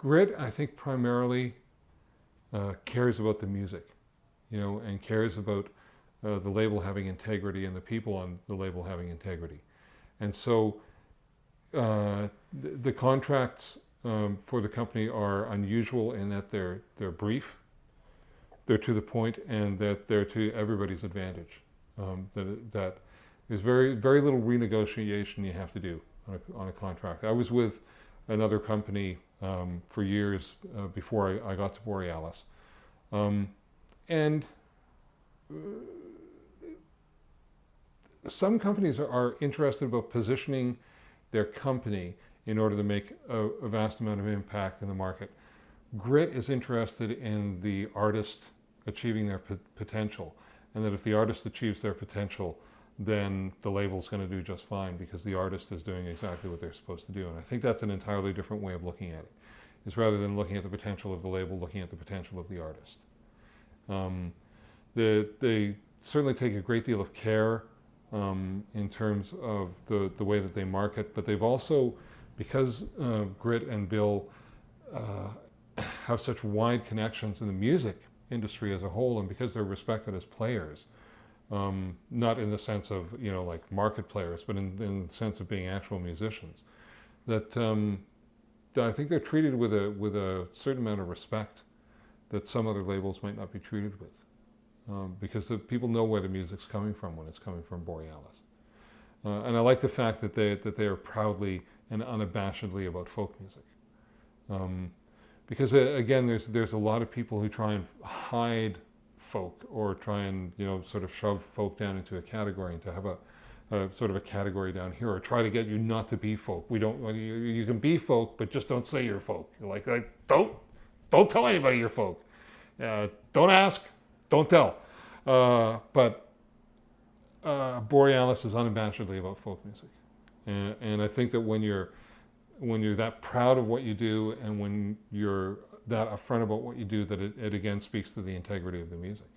Grit, I think, primarily cares about the music, and cares about the label having integrity and the people on the label having integrity. And so the contracts for the company are unusual in that they're brief, they're to the point, and that they're to everybody's advantage. That there's very little renegotiation you have to do on a contract. I was with another company for years before I got to Borealis, and some companies are interested about positioning their company in order to make a vast amount of impact in the market. Grit is interested in the artist achieving their potential, and that if the artist achieves their potential, then the label's going to do just fine because the artist is doing exactly what they're supposed to do. And I think that's an entirely different way of looking at it, is rather than looking at the potential of the label, looking at the potential of the artist. They certainly take a great deal of care in terms of the way that they market, but they've also, because Grit and Bill have such wide connections in the music industry as a whole, and because they're respected as players, not in the sense of like market players, but in the sense of being actual musicians, that I think they're treated with a certain amount of respect that some other labels might not be treated with, because the people know where the music's coming from when it's coming from Borealis, and I like the fact that they are proudly and unabashedly about folk music, because again, there's a lot of people who try and hide folk, or try and sort of shove folk down into a category, and to have a sort of a category down here, or try to get you not to be folk. We don't. You can be folk, but just don't say you're folk. Like don't tell anybody you're folk. Don't ask, don't tell. But Borealis is unabashedly about folk music, and I think that when you're that proud of what you do, and when you're that upfront about what you do, that it again speaks to the integrity of the music.